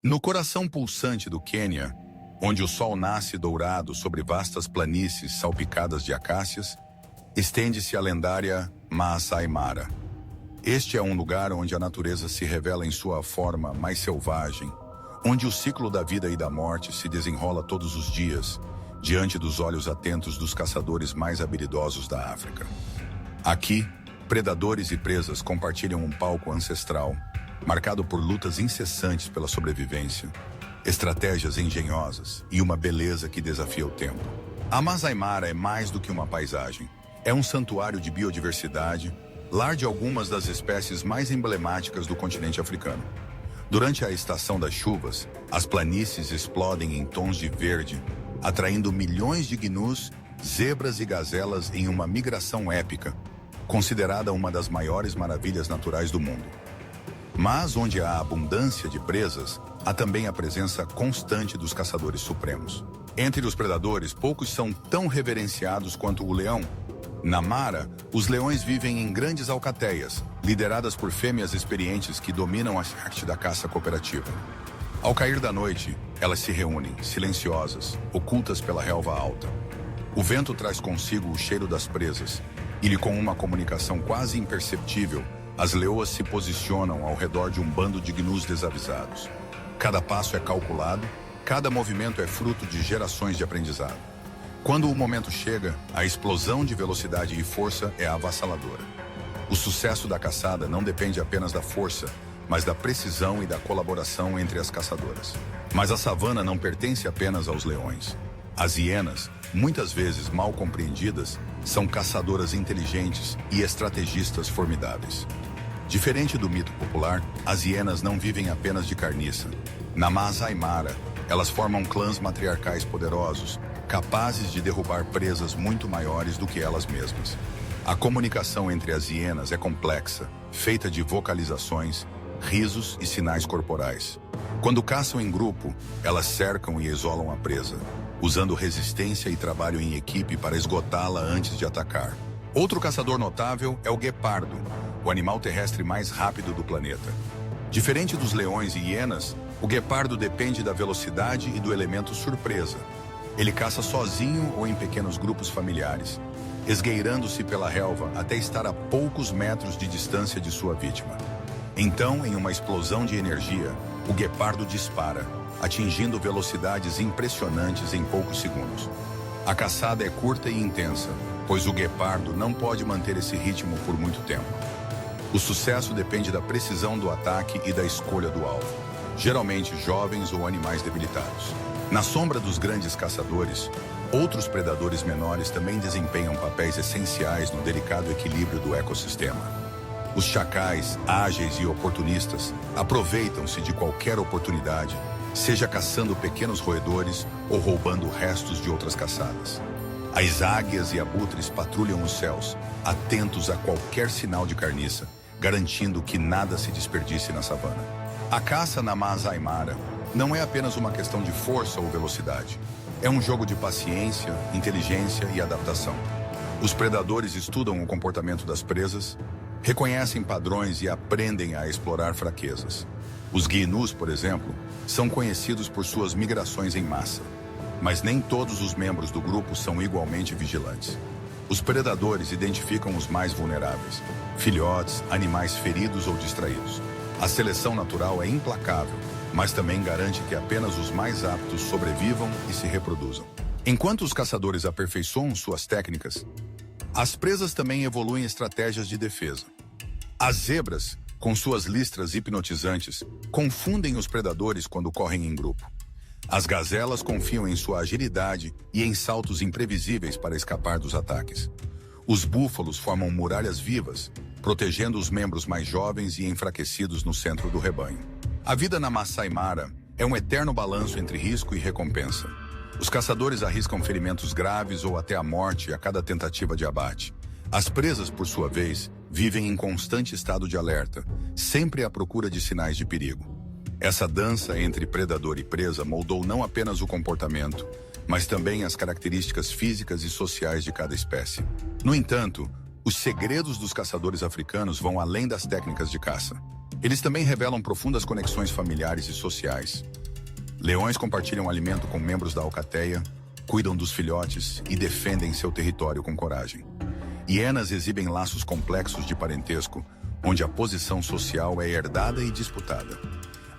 No coração pulsante do Quênia, onde o sol nasce dourado sobre vastas planícies salpicadas de acácias, estende-se a lendária Maasai Mara. Este é um lugar onde a natureza se revela em sua forma mais selvagem, onde o ciclo da vida e da morte se desenrola todos os dias, diante dos olhos atentos dos caçadores mais habilidosos da África. Aqui, predadores e presas compartilham um palco ancestral, marcado por lutas incessantes pela sobrevivência, estratégias engenhosas e uma beleza que desafia o tempo. A Maasai Mara é mais do que uma paisagem. É um santuário de biodiversidade, lar de algumas das espécies mais emblemáticas do continente africano. Durante a estação das chuvas, as planícies explodem em tons de verde, atraindo milhões de gnus, zebras e gazelas em uma migração épica, considerada uma das maiores maravilhas naturais do mundo. Mas onde há abundância de presas, há também a presença constante dos caçadores supremos. Entre os predadores, poucos são tão reverenciados quanto o leão. Na Mara, os leões vivem em grandes alcateias, lideradas por fêmeas experientes que dominam a arte da caça cooperativa. Ao cair da noite, elas se reúnem, silenciosas, ocultas pela relva alta. O vento traz consigo o cheiro das presas, e com uma comunicação quase imperceptível, as leoas se posicionam ao redor de um bando de gnus desavisados. Cada passo é calculado, cada movimento é fruto de gerações de aprendizado. Quando o momento chega, a explosão de velocidade e força é avassaladora. O sucesso da caçada não depende apenas da força, mas da precisão e da colaboração entre as caçadoras. Mas a savana não pertence apenas aos leões. As hienas, muitas vezes mal compreendidas, são caçadoras inteligentes e estrategistas formidáveis. Diferente do mito popular, as hienas não vivem apenas de carniça. Na Maasai Mara, elas formam clãs matriarcais poderosos, capazes de derrubar presas muito maiores do que elas mesmas. A comunicação entre as hienas é complexa, feita de vocalizações, risos e sinais corporais. Quando caçam em grupo, elas cercam e isolam a presa, usando resistência e trabalho em equipe para esgotá-la antes de atacar. Outro caçador notável é o guepardo, o animal terrestre mais rápido do planeta. Diferente dos leões e hienas, o guepardo depende da velocidade e do elemento surpresa. Ele caça sozinho ou em pequenos grupos familiares, esgueirando-se pela relva até estar a poucos metros de distância de sua vítima. Então, em uma explosão de energia, o guepardo dispara, atingindo velocidades impressionantes em poucos segundos. A caçada é curta e intensa, pois o guepardo não pode manter esse ritmo por muito tempo. O sucesso depende da precisão do ataque e da escolha do alvo, geralmente jovens ou animais debilitados. Na sombra dos grandes caçadores, outros predadores menores também desempenham papéis essenciais no delicado equilíbrio do ecossistema. Os chacais, ágeis e oportunistas, aproveitam-se de qualquer oportunidade, seja caçando pequenos roedores ou roubando restos de outras caçadas. As águias e abutres patrulham os céus, atentos a qualquer sinal de carniça, garantindo que nada se desperdice na savana. A caça na Maasai Mara não é apenas uma questão de força ou velocidade. É um jogo de paciência, inteligência e adaptação. Os predadores estudam o comportamento das presas, reconhecem padrões e aprendem a explorar fraquezas. Os gnus, por exemplo, são conhecidos por suas migrações em massa, mas nem todos os membros do grupo são igualmente vigilantes. Os predadores identificam os mais vulneráveis, filhotes, animais feridos ou distraídos. A seleção natural é implacável, mas também garante que apenas os mais aptos sobrevivam e se reproduzam. Enquanto os caçadores aperfeiçoam suas técnicas, as presas também evoluem estratégias de defesa. As zebras, com suas listras hipnotizantes, confundem os predadores quando correm em grupo. As gazelas confiam em sua agilidade e em saltos imprevisíveis para escapar dos ataques. Os búfalos formam muralhas vivas, protegendo os membros mais jovens e enfraquecidos no centro do rebanho. A vida na Maasai Mara é um eterno balanço entre risco e recompensa. Os caçadores arriscam ferimentos graves ou até a morte a cada tentativa de abate. As presas, por sua vez, vivem em constante estado de alerta, sempre à procura de sinais de perigo. Essa dança entre predador e presa moldou não apenas o comportamento, mas também as características físicas e sociais de cada espécie. No entanto, os segredos dos caçadores africanos vão além das técnicas de caça. Eles também revelam profundas conexões familiares e sociais. Leões compartilham alimento com membros da alcateia, cuidam dos filhotes e defendem seu território com coragem. Hienas exibem laços complexos de parentesco, onde a posição social é herdada e disputada.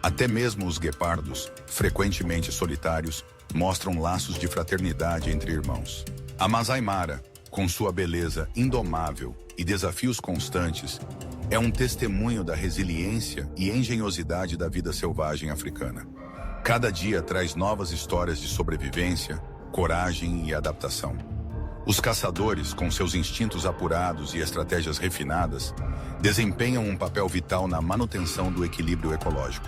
Até mesmo os guepardos, frequentemente solitários, mostram laços de fraternidade entre irmãos. A Masai Mara, com sua beleza indomável e desafios constantes, é um testemunho da resiliência e engenhosidade da vida selvagem africana. Cada dia traz novas histórias de sobrevivência, coragem e adaptação. Os caçadores, com seus instintos apurados e estratégias refinadas, desempenham um papel vital na manutenção do equilíbrio ecológico.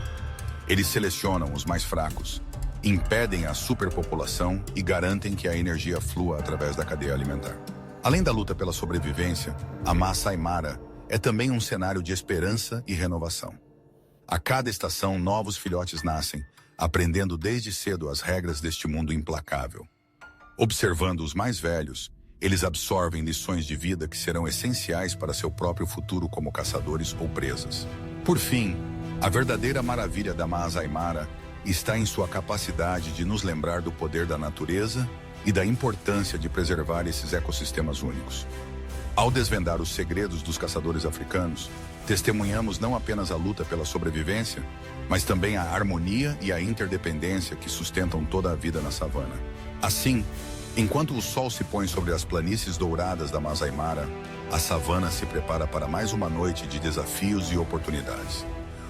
Eles selecionam os mais fracos, impedem a superpopulação e garantem que a energia flua através da cadeia alimentar. Além da luta pela sobrevivência, a Masai Mara é também um cenário de esperança e renovação. A cada estação, novos filhotes nascem, aprendendo desde cedo as regras deste mundo implacável. Observando os mais velhos, eles absorvem lições de vida que serão essenciais para seu próprio futuro como caçadores ou presas. Por fim, a verdadeira maravilha da Masai Mara está em sua capacidade de nos lembrar do poder da natureza e da importância de preservar esses ecossistemas únicos. Ao desvendar os segredos dos caçadores africanos, testemunhamos não apenas a luta pela sobrevivência, mas também a harmonia e a interdependência que sustentam toda a vida na savana. Assim, enquanto o sol se põe sobre as planícies douradas da Masai Mara, a savana se prepara para mais uma noite de desafios e oportunidades.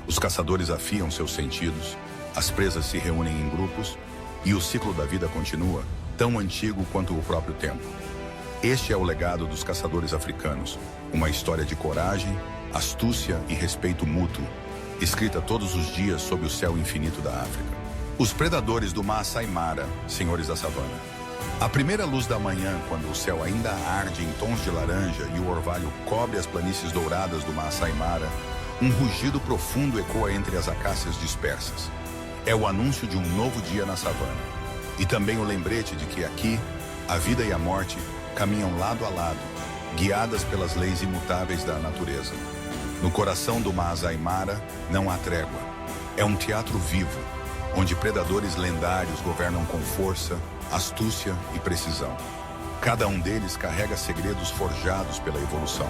Os caçadores afiam seus sentidos, as presas se reúnem em grupos e o ciclo da vida continua, tão antigo quanto o próprio tempo. Este é o legado dos caçadores africanos, uma história de coragem, astúcia e respeito mútuo, escrita todos os dias sob o céu infinito da África. Os predadores do Masai Mara, senhores da savana. A primeira luz da manhã, quando o céu ainda arde em tons de laranja e o orvalho cobre as planícies douradas do Masai Mara, um rugido profundo ecoa entre as acácias dispersas. É o anúncio de um novo dia na savana. E também o lembrete de que aqui, a vida e a morte caminham lado a lado, guiadas pelas leis imutáveis da natureza. No coração do Masai Mara não há trégua. É um teatro vivo, onde predadores lendários governam com força, astúcia e precisão. Cada um deles carrega segredos forjados pela evolução.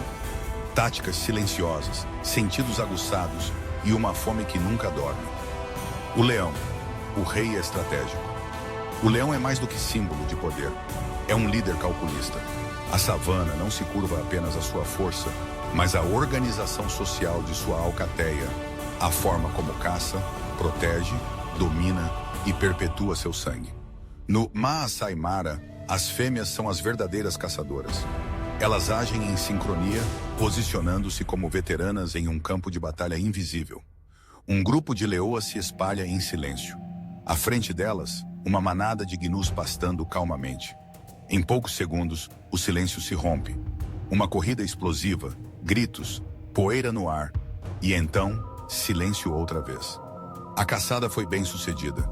Táticas silenciosas, sentidos aguçados e uma fome que nunca dorme. O leão, o rei estratégico. O leão é mais do que símbolo de poder. É um líder calculista. A savana não se curva apenas à sua força, mas à organização social de sua alcateia, a forma como caça, protege, domina e perpetua seu sangue. No Masai Mara, as fêmeas são as verdadeiras caçadoras. Elas agem em sincronia, posicionando-se como veteranas em um campo de batalha invisível. Um grupo de leoas se espalha em silêncio. À frente delas, uma manada de gnus pastando calmamente. Em poucos segundos, o silêncio se rompe. Uma corrida explosiva, gritos, poeira no ar, e então, silêncio outra vez. A caçada foi bem sucedida.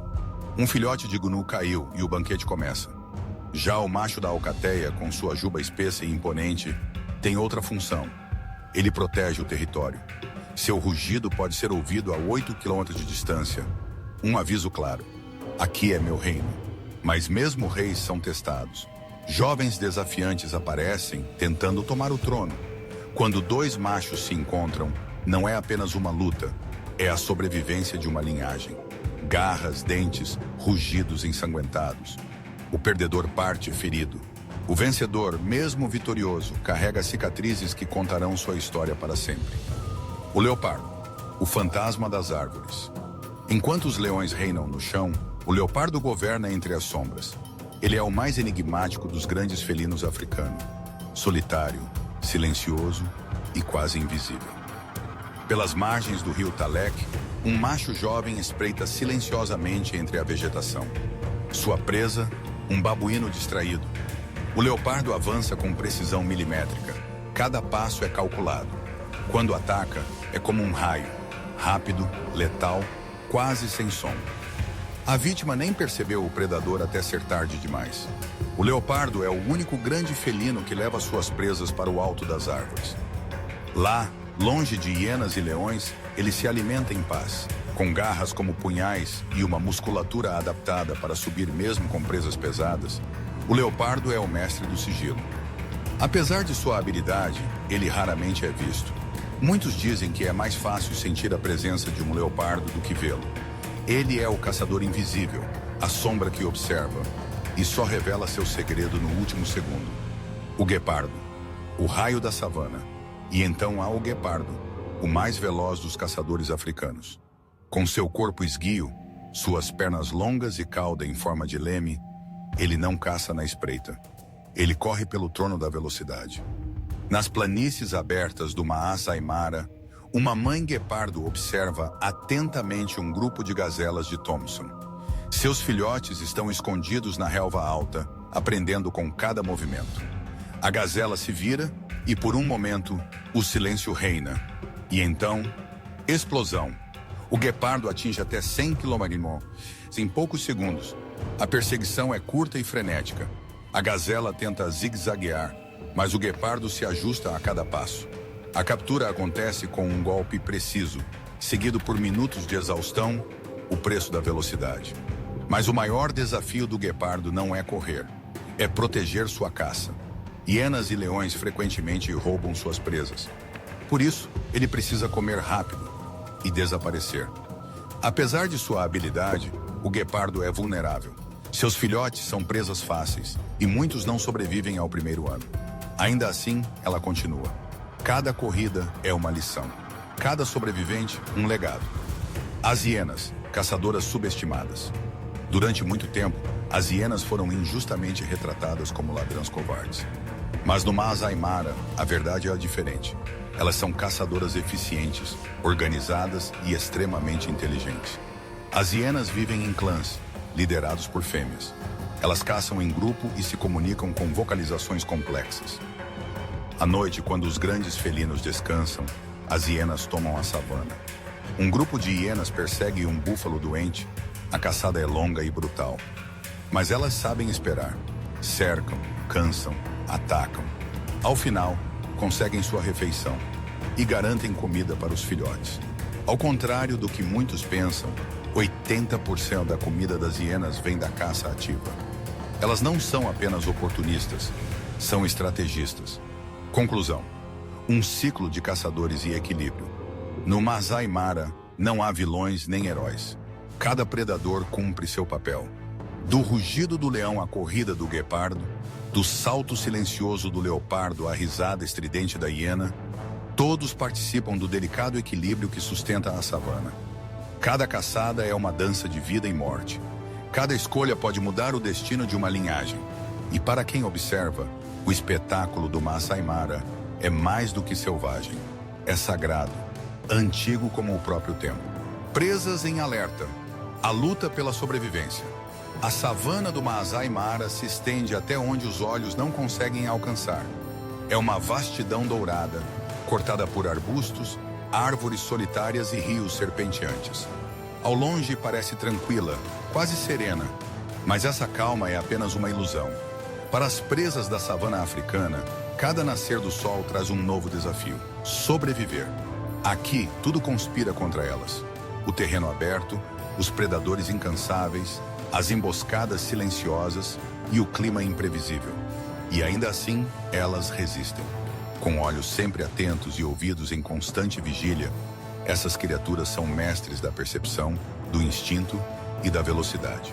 Um filhote de gnu caiu e o banquete começa. Já o macho da alcateia, com sua juba espessa e imponente, tem outra função. Ele protege o território. Seu rugido pode ser ouvido a 8 quilômetros de distância. Um aviso claro. Aqui é meu reino. Mas mesmo reis são testados. Jovens desafiantes aparecem, tentando tomar o trono. Quando dois machos se encontram, não é apenas uma luta, é a sobrevivência de uma linhagem. Garras, dentes, rugidos ensanguentados. O perdedor parte ferido. O vencedor, mesmo vitorioso, carrega cicatrizes que contarão sua história para sempre. O leopardo, o fantasma das árvores. Enquanto os leões reinam no chão, o leopardo governa entre as sombras. Ele é o mais enigmático dos grandes felinos africanos. Solitário, silencioso e quase invisível. Pelas margens do rio Talek, um macho jovem espreita silenciosamente entre a vegetação. Sua presa, um babuíno distraído. O leopardo avança com precisão milimétrica. Cada passo é calculado. Quando ataca, é como um raio. Rápido, letal, quase sem som. A vítima nem percebeu o predador até ser tarde demais. O leopardo é o único grande felino que leva suas presas para o alto das árvores. Lá, longe de hienas e leões, ele se alimenta em paz, com garras como punhais e uma musculatura adaptada para subir mesmo com presas pesadas. O leopardo é o mestre do sigilo. Apesar de sua habilidade, ele raramente é visto. Muitos dizem que é mais fácil sentir a presença de um leopardo do que vê-lo. Ele é o caçador invisível, a sombra que observa, e só revela seu segredo no último segundo. O guepardo, o raio da savana. E então há o guepardo, o mais veloz dos caçadores africanos. Com seu corpo esguio, suas pernas longas e cauda em forma de leme, ele não caça na espreita. Ele corre pelo trono da velocidade. Nas planícies abertas do Maasai Mara, uma mãe guepardo observa atentamente um grupo de gazelas de Thompson. Seus filhotes estão escondidos na relva alta, aprendendo com cada movimento. A gazela se vira e, por um momento, o silêncio reina. E então, explosão. O guepardo atinge até 100 km em poucos segundos. A perseguição é curta e frenética. A gazela tenta zigue-zaguear, mas o guepardo se ajusta a cada passo. A captura acontece com um golpe preciso, seguido por minutos de exaustão, o preço da velocidade. Mas o maior desafio do guepardo não é correr, é proteger sua caça. Hienas e leões frequentemente roubam suas presas. Por isso, ele precisa comer rápido e desaparecer. Apesar de sua habilidade, o guepardo é vulnerável. Seus filhotes são presas fáceis e muitos não sobrevivem ao primeiro ano. Ainda assim, ela continua. Cada corrida é uma lição. Cada sobrevivente, um legado. As hienas, caçadoras subestimadas. Durante muito tempo, as hienas foram injustamente retratadas como ladrões covardes. Mas no Maasai Mara, a verdade é diferente. Elas são caçadoras eficientes, organizadas e extremamente inteligentes. As hienas vivem em clãs, liderados por fêmeas. Elas caçam em grupo e se comunicam com vocalizações complexas. À noite, quando os grandes felinos descansam, as hienas tomam a savana. Um grupo de hienas persegue um búfalo doente. A caçada é longa e brutal. Mas elas sabem esperar. Cercam, cansam, atacam. Ao final, conseguem sua refeição e garantem comida para os filhotes. Ao contrário do que muitos pensam, 80% da comida das hienas vem da caça ativa. Elas não são apenas oportunistas, são estrategistas. Conclusão: um ciclo de caçadores e equilíbrio. No Maasai Mara, não há vilões nem heróis. Cada predador cumpre seu papel. Do rugido do leão à corrida do guepardo, do salto silencioso do leopardo à risada estridente da hiena, todos participam do delicado equilíbrio que sustenta a savana. Cada caçada é uma dança de vida e morte. Cada escolha pode mudar o destino de uma linhagem. E para quem observa, o espetáculo do Maasai Mara é mais do que selvagem. É sagrado, antigo como o próprio tempo. Presas em alerta. A luta pela sobrevivência. A savana do Maasai Mara se estende até onde os olhos não conseguem alcançar. É uma vastidão dourada, cortada por arbustos, árvores solitárias e rios serpenteantes. Ao longe parece tranquila, quase serena, mas essa calma é apenas uma ilusão. Para as presas da savana africana, cada nascer do sol traz um novo desafio: sobreviver. Aqui, tudo conspira contra elas. O terreno aberto, os predadores incansáveis, as emboscadas silenciosas e o clima imprevisível. E ainda assim, elas resistem. Com olhos sempre atentos e ouvidos em constante vigília, essas criaturas são mestres da percepção, do instinto e da velocidade.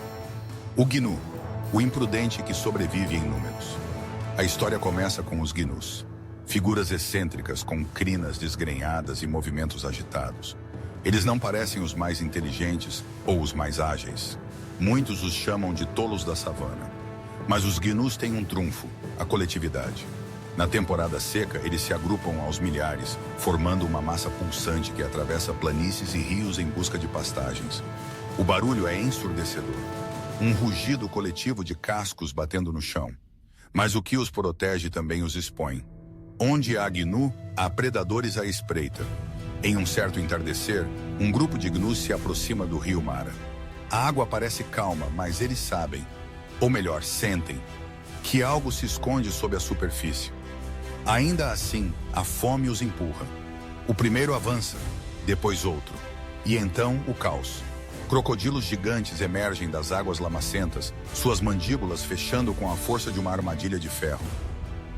O gnu, o imprudente que sobrevive em números. A história começa com os gnus, figuras excêntricas com crinas desgrenhadas e movimentos agitados. Eles não parecem os mais inteligentes ou os mais ágeis. Muitos os chamam de tolos da savana. Mas os gnus têm um trunfo: a coletividade. Na temporada seca, eles se agrupam aos milhares, formando uma massa pulsante que atravessa planícies e rios em busca de pastagens. O barulho é ensurdecedor. Um rugido coletivo de cascos batendo no chão. Mas o que os protege também os expõe. Onde há gnu, há predadores à espreita. Em um certo entardecer, um grupo de gnus se aproxima do rio Mara. A água parece calma, mas eles sabem, ou melhor, sentem, que algo se esconde sob a superfície. Ainda assim, a fome os empurra. O primeiro avança, depois outro. E então o caos. Crocodilos gigantes emergem das águas lamacentas, suas mandíbulas fechando com a força de uma armadilha de ferro.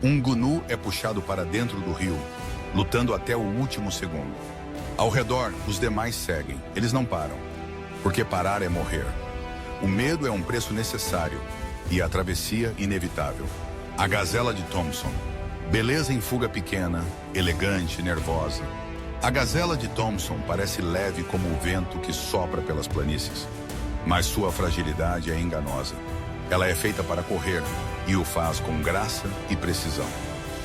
Um gnu é puxado para dentro do rio, lutando até o último segundo. Ao redor, os demais seguem. Eles não param, porque parar é morrer. O medo é um preço necessário e a travessia inevitável. A gazela de Thompson. Beleza em fuga pequena, elegante, nervosa. A gazela de Thompson parece leve como o vento que sopra pelas planícies, mas sua fragilidade é enganosa. Ela é feita para correr e o faz com graça e precisão.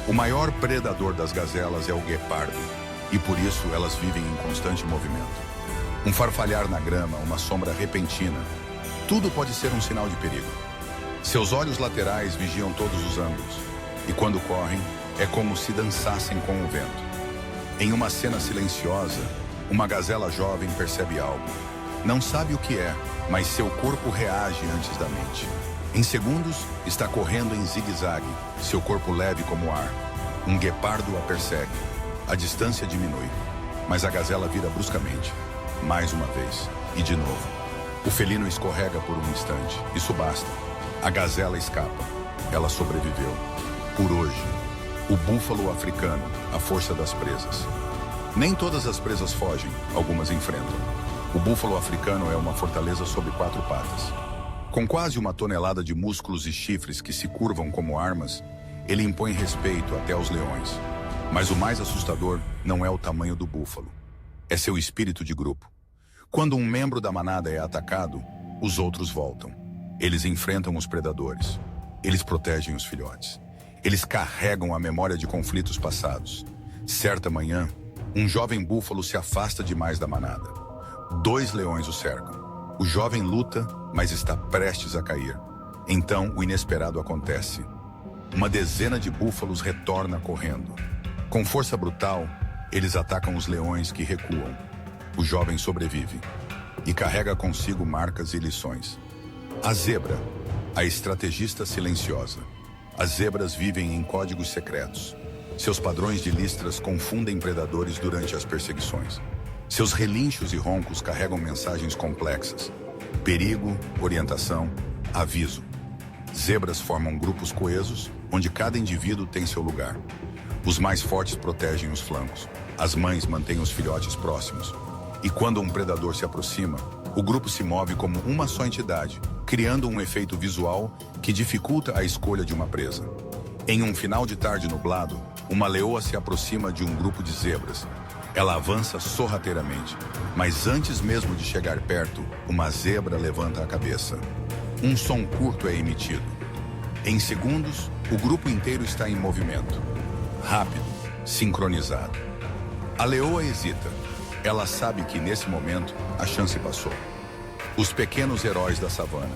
O maior predador das gazelas é o guepardo, e por isso elas vivem em constante movimento. Um farfalhar na grama, uma sombra repentina, tudo pode ser um sinal de perigo. Seus olhos laterais vigiam todos os ângulos, e quando correm, é como se dançassem com o vento. Em uma cena silenciosa, uma gazela jovem percebe algo. Não sabe o que é, mas seu corpo reage antes da mente. Em segundos, está correndo em zigue-zague, seu corpo leve como ar. Um guepardo a persegue. A distância diminui, mas a gazela vira bruscamente. Mais uma vez, e de novo. O felino escorrega por um instante. Isso basta. A gazela escapa. Ela sobreviveu. Por hoje. O búfalo africano, a força das presas. Nem todas as presas fogem, algumas enfrentam. O búfalo africano é uma fortaleza sobre 4 patas. Com quase 1 tonelada de músculos e chifres que se curvam como armas, ele impõe respeito até aos leões. Mas o mais assustador não é o tamanho do búfalo. É seu espírito de grupo. Quando um membro da manada é atacado, os outros voltam. Eles enfrentam os predadores. Eles protegem os filhotes. Eles carregam a memória de conflitos passados. Certa manhã, um jovem búfalo se afasta demais da manada. 2 leões o cercam. O jovem luta, mas está prestes a cair. Então, o inesperado acontece. Uma dezena de búfalos retorna correndo. Com força brutal, eles atacam os leões que recuam. O jovem sobrevive e carrega consigo marcas e lições. A zebra, a estrategista silenciosa. As zebras vivem em códigos secretos. Seus padrões de listras confundem predadores durante as perseguições. Seus relinchos e roncos carregam mensagens complexas. Perigo, orientação, aviso. Zebras formam grupos coesos, onde cada indivíduo tem seu lugar. Os mais fortes protegem os flancos. As mães mantêm os filhotes próximos. E quando um predador se aproxima, o grupo se move como uma só entidade, criando um efeito visual que dificulta a escolha de uma presa. Em um final de tarde nublado, uma leoa se aproxima de um grupo de zebras. Ela avança sorrateiramente, mas antes mesmo de chegar perto, uma zebra levanta a cabeça. Um som curto é emitido. Em segundos, o grupo inteiro está em movimento. Rápido, sincronizado. A leoa hesita. Ela sabe que, nesse momento, a chance passou. Os pequenos heróis da savana.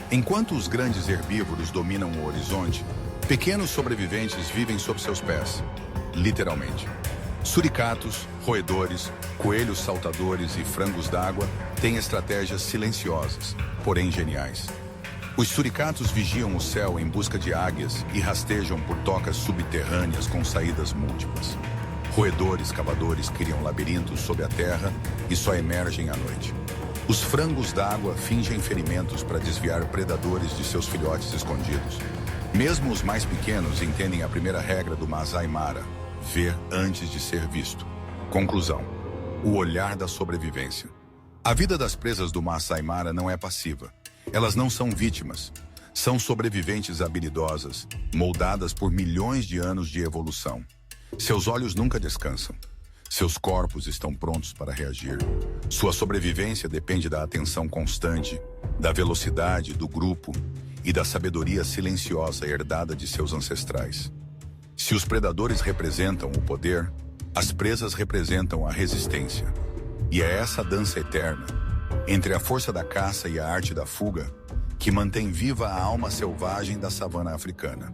Enquanto os grandes herbívoros dominam o horizonte, pequenos sobreviventes vivem sob seus pés, literalmente. Suricatos, roedores, coelhos saltadores e frangos d'água têm estratégias silenciosas, porém geniais. Os suricatos vigiam o céu em busca de águias e rastejam por tocas subterrâneas com saídas múltiplas. Roedores cavadores criam labirintos sob a terra e só emergem à noite. Os frangos d'água fingem ferimentos para desviar predadores de seus filhotes escondidos. Mesmo os mais pequenos entendem a primeira regra do Masai Mara: ver antes de ser visto. Conclusão: o olhar da sobrevivência. A vida das presas do Masai Mara não é passiva. Elas não são vítimas. São sobreviventes habilidosas, moldadas por milhões de anos de evolução. Seus olhos nunca descansam. Seus corpos estão prontos para reagir. Sua sobrevivência depende da atenção constante, da velocidade do grupo e da sabedoria silenciosa herdada de seus ancestrais. Se os predadores representam o poder, as presas representam a resistência. E é essa dança eterna, entre a força da caça e a arte da fuga, que mantém viva a alma selvagem da savana africana.